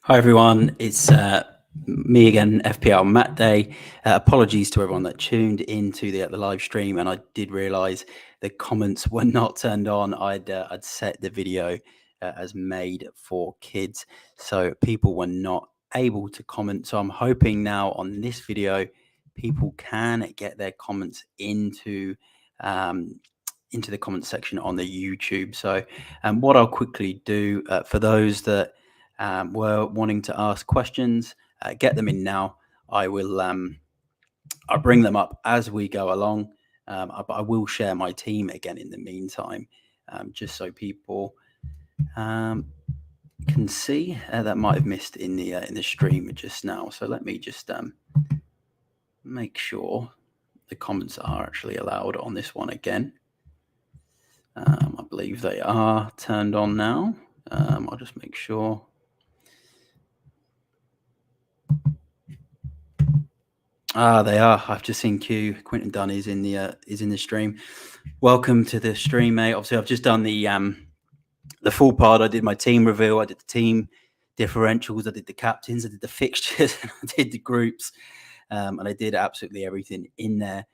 Hi everyone, it's me again, FPL Matchday. Apologies to everyone that tuned into the live stream, and I did realise the comments were not turned on. I'd set the video as made for kids, so people were not able to comment. So I'm hoping now on this video, people can get their comments into the comment section on the YouTube. So what I'll quickly do for those that were wanting to ask questions, get them in now. I will I'll bring them up as we go along, but I will share my team again in the meantime, just so people can see. That might have missed in the stream just now. So let me just make sure the comments are actually allowed on this one again. I believe they are turned on now. I'll just make sure. They are. I've just seen Quentin Dunn is in the stream. Welcome to the stream, mate. Obviously, I've just done the full part. I did my team reveal. I did the team differentials. I did the captains. I did the fixtures. I did the groups, and I did absolutely everything in there.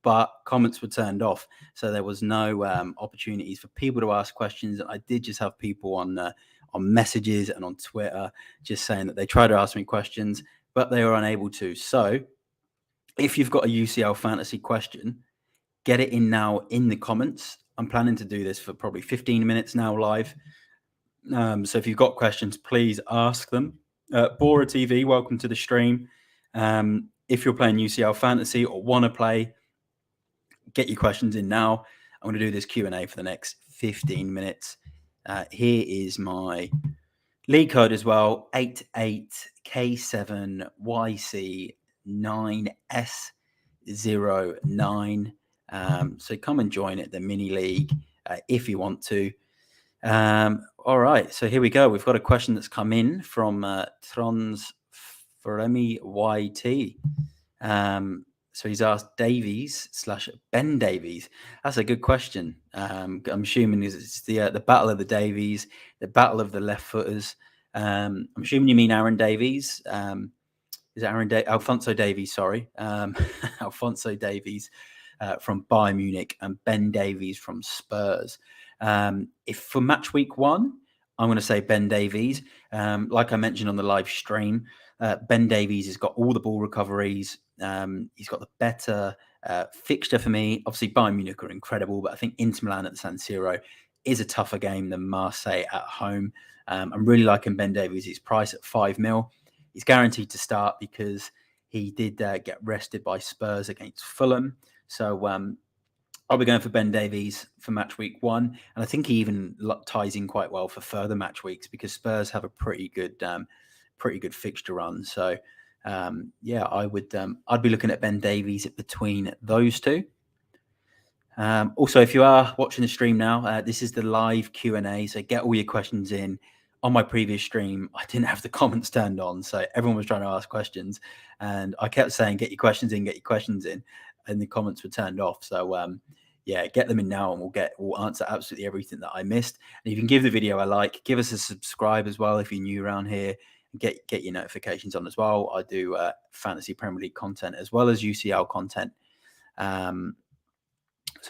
But comments were turned off, so there was no opportunities for people to ask questions. I did just have people on messages and on Twitter just saying that they tried to ask me questions, but they were unable to. So if you've got a UCL fantasy question, get it in now in the comments. I'm planning to do this for probably 15 minutes now live. So if you've got questions, please ask them. Bora TV, welcome to the stream. If you're playing UCL fantasy or want to play, get your questions in now. I'm going to do this Q&A for the next 15 minutes. Here is my league code as well, 88K7YC9S09. So come and join it, the mini league, if you want to. All right, so here we go. We've got a question that's come in from Trons Feremi YT. So he's asked Davies/Ben Davies. That's a good question. I'm assuming it's the battle of the Davies, the battle of the left footers. I'm assuming you mean Aaron Davies. Is it Alphonso Davies? Sorry, Alphonso Davies from Bayern Munich and Ben Davies from Spurs. If for match week 1, I'm going to say Ben Davies. Like I mentioned on the live stream, Ben Davies has got all the ball recoveries. He's got the better fixture for me. Obviously, Bayern Munich are incredible, but I think Inter Milan at the San Siro is a tougher game than Marseille at home. I'm really liking Ben Davies. His price at 5 mil. He's guaranteed to start because he did get rested by Spurs against Fulham. So I'll be going for Ben Davies for match week 1, and I think he even ties in quite well for further match weeks because Spurs have a pretty good fixture run. So I'd be looking at Ben Davies between those two. Also, if you are watching the stream now, this is the live Q&A, so get all your questions in. On my previous stream, I didn't have the comments turned on, so everyone was trying to ask questions, and I kept saying, get your questions in, and the comments were turned off. So get them in now, and we'll answer absolutely everything that I missed. And you can give the video a like, give us a subscribe as well if you're new around here. Get your notifications on as well. I do fantasy Premier League content as well as UCL content. So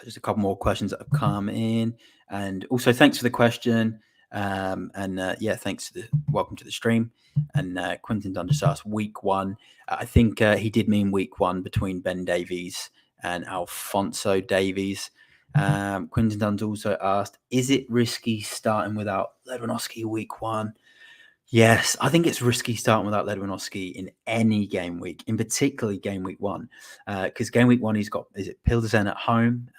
just a couple more questions that have come in, and also thanks for the question. Thanks welcome to the stream. And Quentin Dunn just asked week 1. I think he did mean week 1 between Ben Davies and Alphonso Davies. Quentin Dunn's also asked, is it risky starting without Lewandowski week 1? Yes, I think it's risky starting without Lewandowski in any game week, in particularly game week 1, because game week 1 he's got Pilsen at home.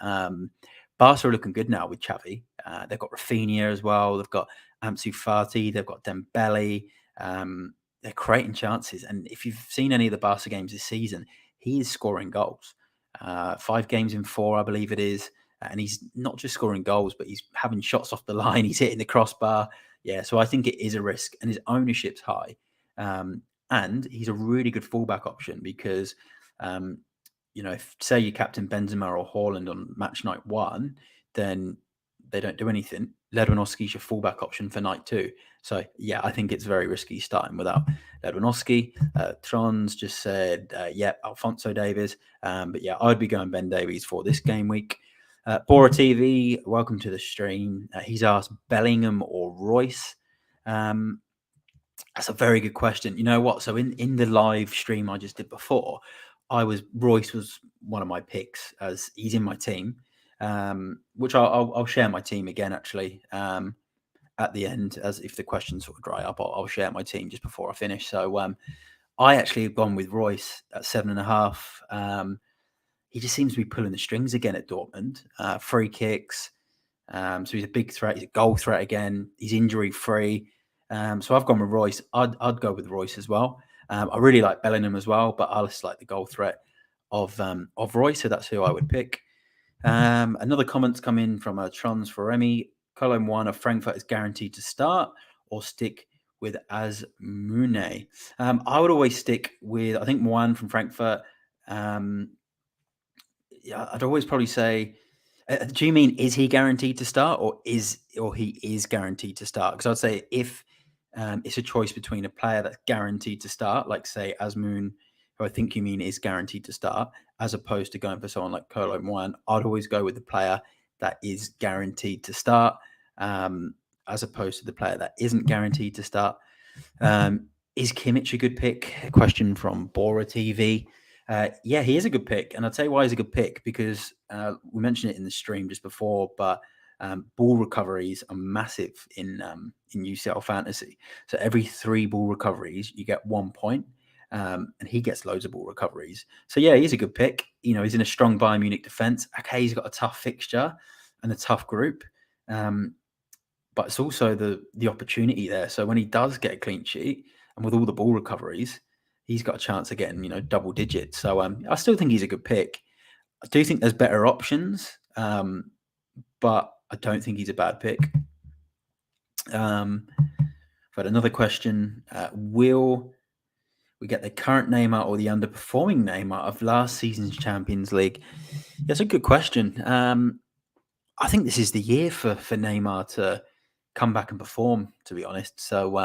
Barca are looking good now with Xavi. They've got Rafinha as well. They've got Ansu Fati. They've got Dembele. They're creating chances, and if you've seen any of the Barca games this season, he is scoring goals. 5 games in 4, I believe it is, and he's not just scoring goals, but he's having shots off the line. He's hitting the crossbar. Yeah, so I think it is a risk, and his ownership's high. And he's a really good fullback option because, if say you captain Benzema or Haaland on match night 1, then they don't do anything, Lewandowski's your fullback option for night 2. So, yeah, I think it's very risky starting without Lewandowski. Trons just said, Alphonso Davies. But yeah, I'd be going Ben Davies for this game week. Bora TV, welcome to the stream. He's asked Bellingham or Royce. That's a very good question. You know what? So in the live stream I just did before, Royce was one of my picks as he's in my team, which I'll share my team again actually at the end, as if the questions sort of dry up, I'll share my team just before I finish. So I actually have gone with Royce at 7.5. He just seems to be pulling the strings again at Dortmund. Free kicks. So he's a big threat. He's a goal threat again. He's injury free. So I've gone with Royce. I'd go with Royce as well. I really like Bellingham as well, but I just like the goal threat of Royce. So that's who I would pick. Another comment's come in from Trons for Remy. Colin One of Frankfurt is guaranteed to start, or stick with Azmoune. I would always stick with, I think, Moine from Frankfurt. I'd always probably say, do you mean is he guaranteed to start, or he is guaranteed to start? Because I'd say if it's a choice between a player that's guaranteed to start, like say Azmoune, who I think you mean is guaranteed to start, as opposed to going for someone like Kolo Muan, I'd always go with the player that is guaranteed to start, as opposed to the player that isn't guaranteed to start. Is Kimmich a good pick? A question from Bora TV. Yeah, he is a good pick. And I'll tell you why he's a good pick, because we mentioned it in the stream just before, but ball recoveries are massive in UCL fantasy. So every 3 ball recoveries, you get 1 point. And he gets loads of ball recoveries. So yeah, he's a good pick. You know, he's in a strong Bayern Munich defense. Okay, he's got a tough fixture and a tough group. But it's also the opportunity there. So when he does get a clean sheet, and with all the ball recoveries, he's got a chance of getting, double digits. So I still think he's a good pick. I do think there's better options, but I don't think he's a bad pick. But another question, will we get the current Neymar or the underperforming Neymar of last season's Champions League? That's a good question. I think this is the year for Neymar to come back and perform, to be honest. So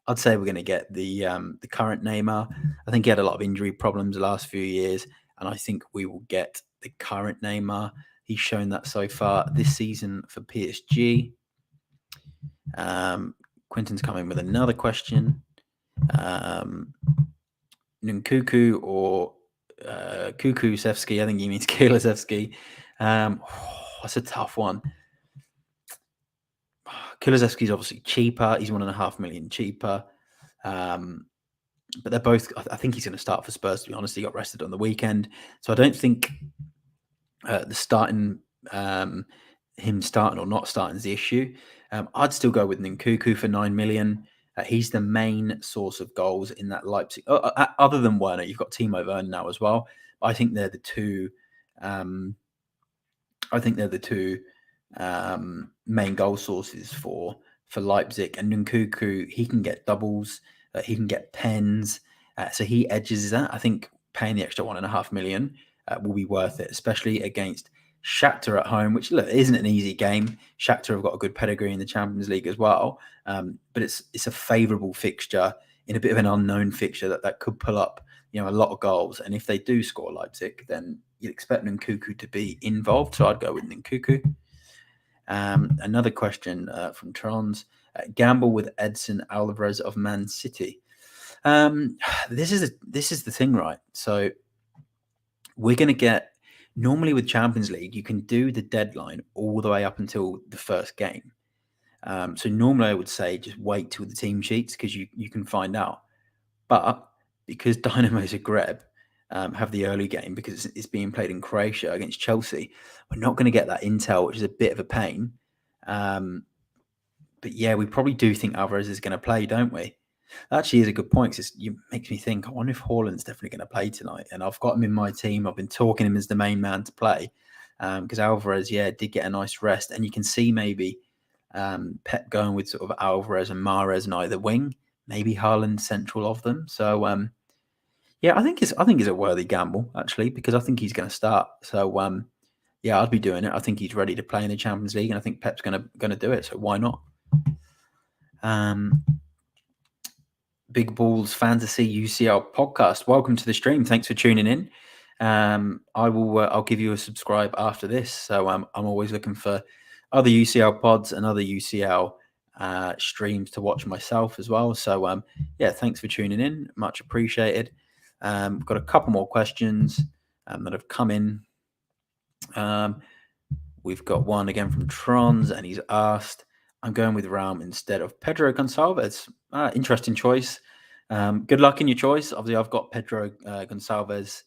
I'd say we're going to get the current Neymar. I think he had a lot of injury problems the last few years, and I think we will get the current Neymar. He's shown that so far this season for PSG. Quinton's coming with another question. Nkunku or Kukusevsky. I think he means Kulusevski. That's a tough one. Kulusevski's obviously cheaper. He's 1.5 million cheaper. But they're both, I think he's going to start for Spurs, to be honest. He got rested on the weekend. So I don't think him starting or not starting is the issue. I'd still go with Nkunku for 9 million. He's the main source of goals in that Leipzig. Other than Werner, you've got Timo Werner now as well. I think they're the two. Main goal sources for Leipzig. And Nkunku, he can get doubles, he can get pens, so he edges that. I think paying the extra 1.5 million will be worth it, especially against Shakhtar at home, which look isn't an easy game. Shakhtar have got a good pedigree in the Champions League as well, but it's a favourable fixture in a bit of an unknown fixture that could pull up a lot of goals. And if they do score Leipzig, then you'd expect Nkunku to be involved. So I'd go with Nkunku. Another question from Trons. Gamble with Edson Alvarez of Man City. This is the thing, right? So we're going to get, normally with Champions League, you can do the deadline all the way up until the first game. So normally I would say just wait till the team sheets, because you can find out. But because Dynamo Zagreb have the early game, because it's being played in Croatia against Chelsea, we're not going to get that intel, which is a bit of a pain. But yeah, we probably do think Alvarez is going to play, don't we? That actually is a good point, because it makes me think, I wonder if Haaland's definitely going to play tonight. And I've got him in my team. I've been talking him as the main man to play, because Alvarez, did get a nice rest. And you can see maybe Pep going with sort of Alvarez and Mahrez in either wing, maybe Haaland central of them. So I think it's a worthy gamble, actually, because I think he's going to start. So yeah, I'd be doing it. I think he's ready to play in the Champions League, and I think Pep's gonna do it. So why not? Big Balls Fantasy UCL podcast. Welcome to the stream. Thanks for tuning in. I'll give you a subscribe after this. So I'm always looking for other UCL pods and other UCL streams to watch myself as well. So yeah, thanks for tuning in. Much appreciated. We've got a couple more questions that have come in. We've got one again from Trons, and he's asked, I'm going with Raum instead of Pedro Gonçalves. Interesting choice. Good luck in your choice. Obviously, I've got Pedro Gonçalves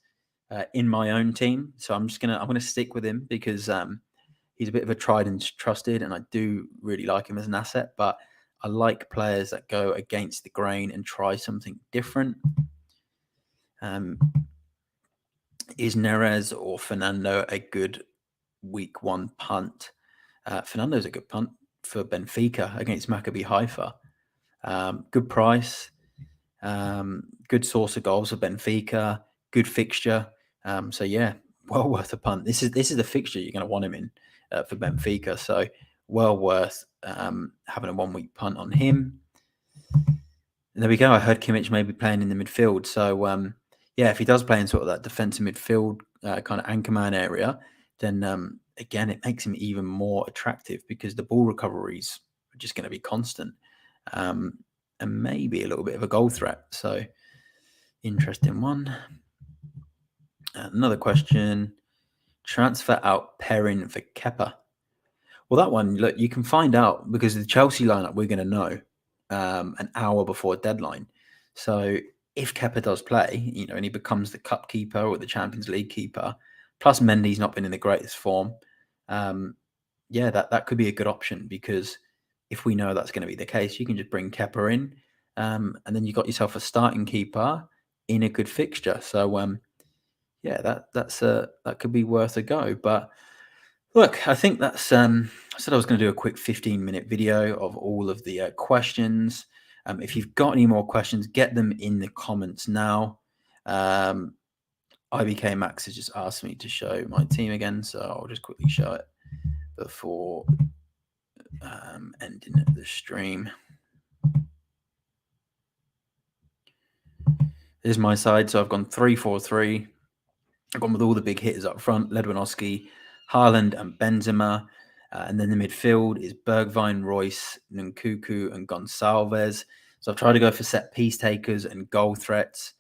in my own team, so I'm gonna stick with him because he's a bit of a tried and trusted, and I do really like him as an asset. But I like players that go against the grain and try something different. Is Neres or Fernando a good week one punt? Fernando's a good punt for Benfica against Maccabi Haifa. Good price, good source of goals for Benfica, good fixture. So yeah, well worth a punt. This is the fixture you're going to want him in for Benfica. So well worth having a 1 week punt on him. And there we go. I heard Kimmich may be playing in the midfield. So yeah, if he does play in sort of that defensive midfield kind of anchorman area, then again, it makes him even more attractive because the ball recoveries are just going to be constant, and maybe a little bit of a goal threat. So interesting one. Another question: transfer out Perrin for Kepa. Well, that one, look, you can find out because the Chelsea lineup we're going to know an hour before deadline. So if Kepa does play, and he becomes the cup keeper or the Champions League keeper, plus Mendy's not been in the greatest form, yeah, that could be a good option because if we know that's going to be the case, you can just bring Kepa in, and then you got yourself a starting keeper in a good fixture. So yeah, that could be worth a go. But look, I think that's. I said I was going to do a quick 15-minute video of all of the questions. If you've got any more questions, get them in the comments now. IBK Max has just asked me to show my team again, so I'll just quickly show it before ending the stream. Here's my side. So I've gone 3-4-3. I've gone with all the big hitters up front: Lewandowski, Haaland, and Benzema. And then the midfield is Bergwijn, Royce, Nkunku, and Gonçalves. So I've tried to go for set piece takers and goal threats,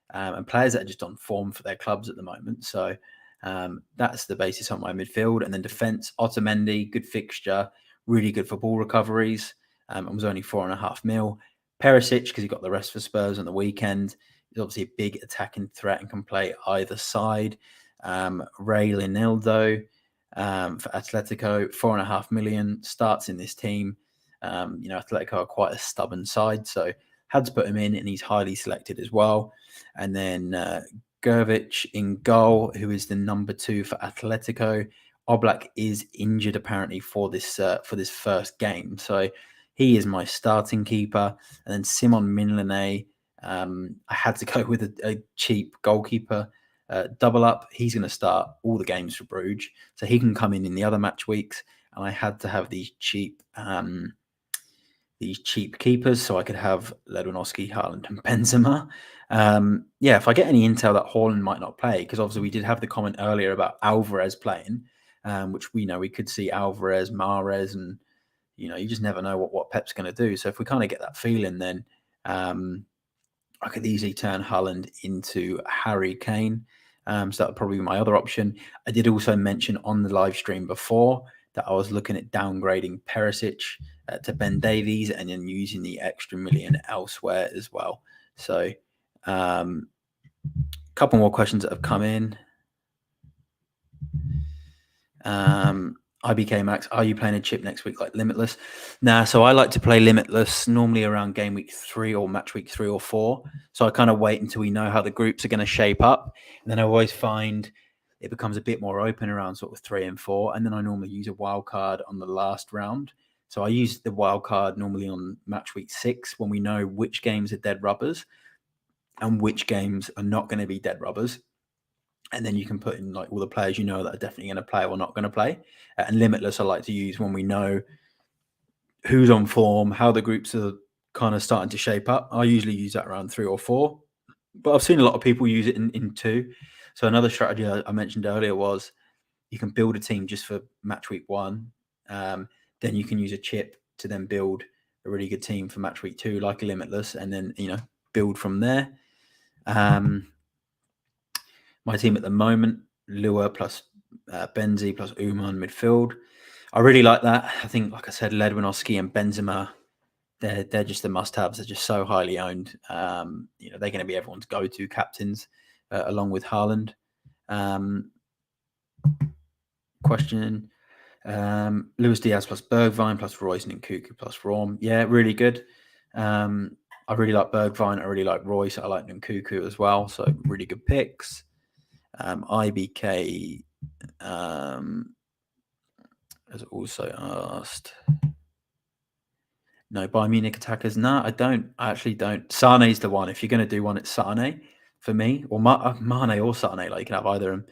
and players that are just on form for their clubs at the moment. So that's the basis on my midfield. And then defence: Otamendi, good fixture, really good for ball recoveries, and was only 4.5 mil. Perisic, because he got the rest for Spurs on the weekend, is obviously a big attacking threat and can play either side. Ray Linildo for Atletico, 4.5 million, starts in this team. Atletico are quite a stubborn side, so had to put him in, and he's highly selected as well. And then Gervich in goal, who is the number 2 for Atletico. Oblak is injured apparently for this first game, so he is my starting keeper. And then Simon Mignolet, I had to go with a cheap goalkeeper double up. He's going to start all the games for Bruges, so he can come in the other match weeks. And I had to have these cheap keepers, so I could have Lewandowski, Haaland, and Benzema. Yeah, if I get any intel that Haaland might not play, because obviously we did have the comment earlier about Alvarez playing, which we know we could see Alvarez, Mahrez, and you just never know what Pep's going to do. So if we kind of get that feeling, then I could easily turn Haaland into Harry Kane. So that would probably be my other option. I did also mention on the live stream before that I was looking at downgrading Perisic to Ben Davies and then using the extra million elsewhere as well. So a couple more questions that have come in. IBK Max, are you playing a chip next week like Limitless? Nah, so I like to play Limitless normally around game week 3 or match week 3 or 4. So I kind of wait until we know how the groups are going to shape up. And then I always find it becomes a bit more open around sort of 3 and 4. And then I normally use a wild card on the last round. So I use the wild card normally on match week 6 when we know which games are dead rubbers and which games are not going to be dead rubbers. and then you can put in like all the players you know that are definitely going to play or not going to play. And Limitless I like to use when we know who's on form, how the groups are kind of starting to shape up. I usually use that around 3 or 4, but I've seen a lot of people use it in 2. So another strategy I mentioned earlier was you can build a team just for match week 1. Then you can use a chip to then build a really good team for match week 2, like Limitless, and then build from there. My team at the moment, Lua plus Benzi plus Uman midfield. I really like that. I think, like I said, Ledwinowski and Benzema, they're just the must-haves. They're just so highly owned. They're going to be everyone's go-to captains, along with Haaland. Question: Luis Diaz plus Bergwijn plus Royce and Nkunku plus Rom. Yeah, really good. I really like Bergwijn. I really like Royce. I like Nkunku as well. So really good picks. IBK has also asked. No, Bayern Munich attackers. No, I don't. I actually don't. Sane's the one. If you're going to do one, it's Sane for me, or Mane or Sane. Like you can have either of them.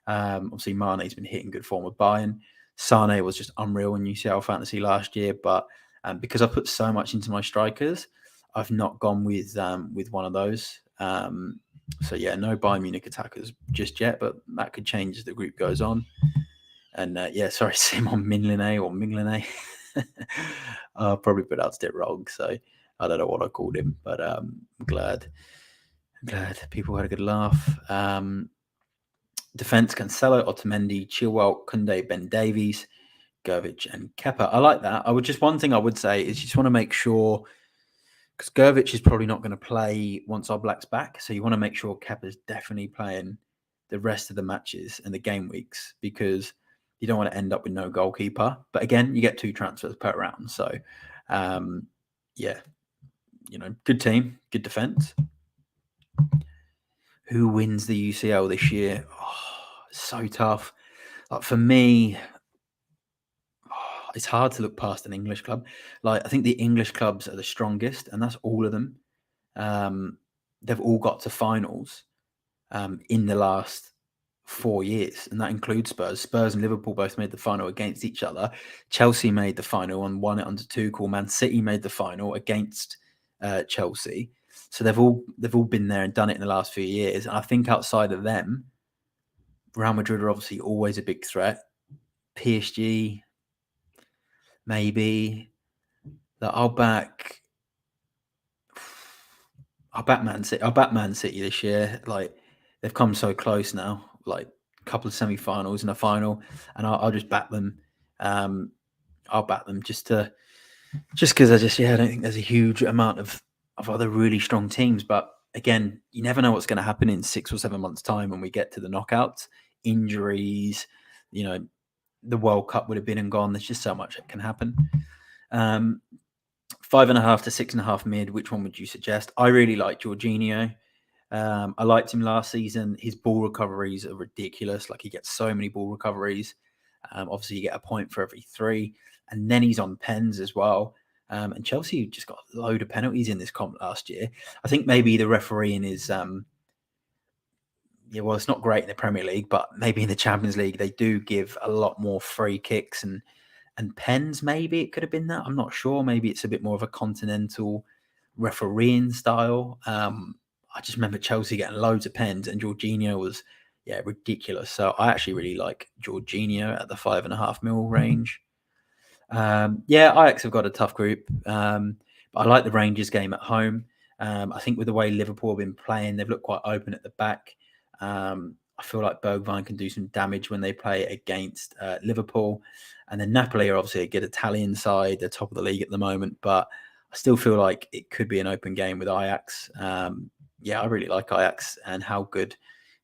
Obviously, Mane's been hitting good form with Bayern. Sane was just unreal in UCL fantasy last year, but because I put so much into my strikers, I've not gone with one of those. So yeah, no Bayern Munich attackers just yet, but that could change as the group goes on. And sorry, Simon Mignolet or Mignolet. I probably pronounced it wrong, so I don't know what I called him, but I'm glad people had a good laugh. Defense: Cancelo, Otamendi, Chilwell, Koundé, Ben Davies, Gervich, and Kepa. I like that. One thing I would say is you just want to make sure, because Gervich is probably not going to play once our Black's back, so you want to make sure Kepa's definitely playing the rest of the matches and the game weeks, because you don't want to end up with no goalkeeper. But again, you get 2 transfers per round. So, good team, good defense. Who wins the UCL this year? Oh, so tough. Like for me, it's hard to look past an English club. Like I think the English clubs are the strongest, and that's all of them. They've all got to finals in the last 4 years, and that includes Spurs. Spurs and Liverpool both made the final against each other. Chelsea made the final and won it under Tuchel. Man City made the final against Chelsea. So they've all been there and done it in the last few years. And I think outside of them, Real Madrid are obviously always a big threat. PSG, maybe. I'll back Man City. I'll back Man City this year. Like they've come so close now. Like a couple of semi-finals and a final, and I'll just back them. I'll back them just because I don't think there's a huge amount of other really strong teams. But again, you never know what's going to happen in 6 or 7 months' time when we get to the knockouts. Injuries, the World Cup would have been and gone. There's just so much that can happen. 5.5 to 6.5 mid. Which one would you suggest? I really like Jorginho. I liked him last season. His ball recoveries are ridiculous. Like he gets so many ball recoveries. Obviously, you get a point for every 3, and then he's on pens as well. And Chelsea just got a load of penalties in this comp last year. I think maybe the refereeing is, it's not great in the Premier League, but maybe in the Champions League they do give a lot more free kicks and pens. Maybe it could have been that. I'm not sure. Maybe it's a bit more of a continental refereeing style. I just remember Chelsea getting loads of pens, and Jorginho was ridiculous. So I actually really like Jorginho at the 5.5 mil range. Ajax have got a tough group, but I like the Rangers game at home. I think with the way Liverpool have been playing, they've looked quite open at the back. I feel like Bergwijn can do some damage when they play against Liverpool. And then Napoli are obviously a good Italian side. They're top of the league at the moment, but I still feel like it could be an open game with Ajax. I really like Ajax and how good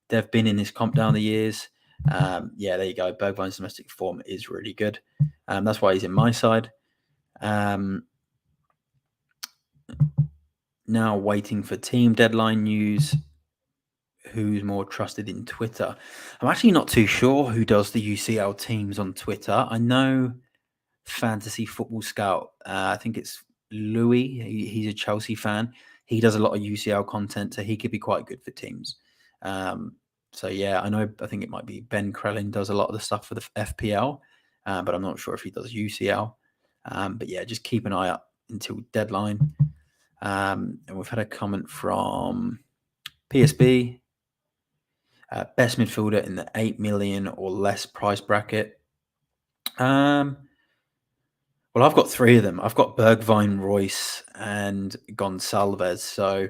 they've been in this comp down the years. There you go. Bergwijn's domestic form is really good. That's why he's in my side. Now waiting for team deadline news. Who's more trusted in Twitter? I'm actually not too sure who does the UCL teams on Twitter. I know Fantasy Football Scout. I think it's Louis. He's a Chelsea fan. He does a lot of UCL content, so he could be quite good for teams. So yeah, I think it might be Ben Krellin does a lot of the stuff for the FPL, but I'm not sure if he does UCL. But yeah, just keep an eye out until deadline. And we've had a comment from PSB, best midfielder in the 8 million or less price bracket. Well, I've got three of them. I've got Bergwijn, Royce, and Gonçalves. So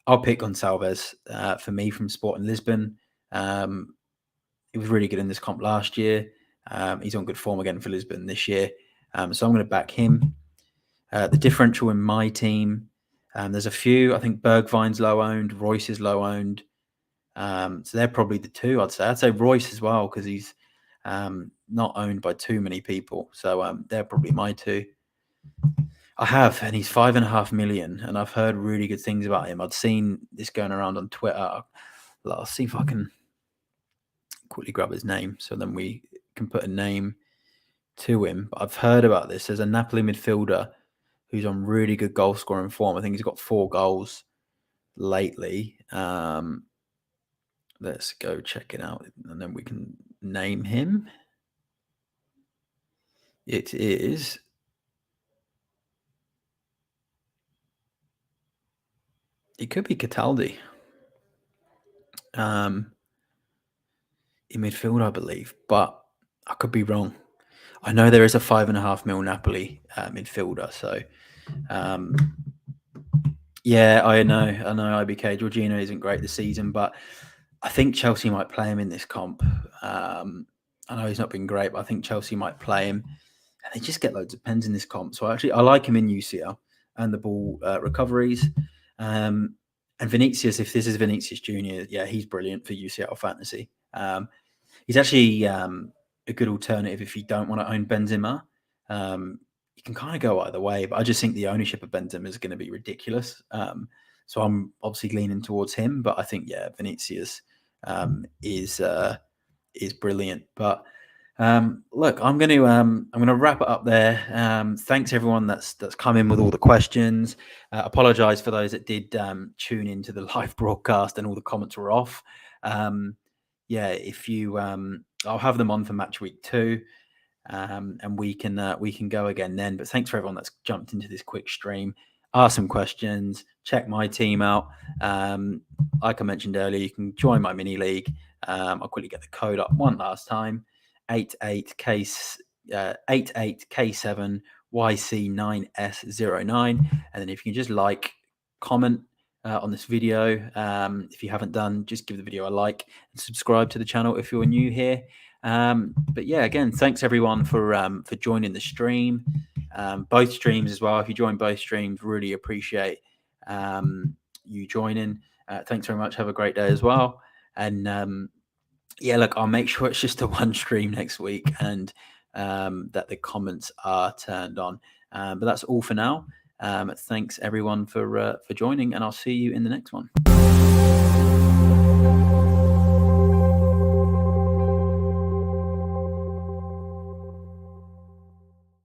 I'll pick Gonçalves for me from Sporting Lisbon. He was really good in this comp last year. He's on good form again for Lisbon this year. So I'm going to back him. The differential in my team, there's a few. I think Bergwijn's low owned, Royce is low owned. So they're probably the two I'd say. I'd say Royce as well because he's not owned by too many people. So they're probably my two. I have, and he's 5.5 million, and I've heard really good things about him. I'd seen this going around on Twitter. I'll see if I can quickly grab his name so then we can put a name to him. But I've heard about this. There's a Napoli midfielder who's on really good goal scoring form. I think he's got 4 goals lately. Let's go check it out and then we can name him. It is it could be Cataldi. In midfield, I believe, but I could be wrong. I know there is a 5.5 mil Napoli midfielder, so yeah, I know IBK Jorginho isn't great this season, but I think Chelsea might play him in this comp. I know he's not been great, but I think Chelsea might play him, and they just get loads of pens in this comp. So I like him in UCL and the ball recoveries. And Vinicius, if this is Vinicius Junior, yeah, he's brilliant for UCL fantasy. He's actually a good alternative if you don't want to own Benzema. You can kind of go either way, but I just think the ownership of Benzema is going to be ridiculous. So I'm obviously leaning towards him, but I think Vinicius is brilliant. But look, I'm going to wrap it up there. Thanks everyone that's come in with all the questions. Apologize for those that did tune into the live broadcast and all the comments were off. If you, I'll have them on for match week 2, and we can go again then. But thanks for everyone that's jumped into this quick stream. Ask some questions. Check my team out. Like I mentioned earlier, you can join my mini league. I'll quickly get the code up one last time: 88K7 YC9S09. And then if you can just comment on this video. If you haven't done, just give the video a like and subscribe to the channel if you're new here. But yeah, again, thanks everyone for joining the stream. Both streams as well. If you join both streams, really appreciate you joining. Thanks very much. Have a great day as well. And look, I'll make sure it's just a one stream next week and that the comments are turned on. But that's all for now. Thanks everyone for joining, and I'll see you in the next one.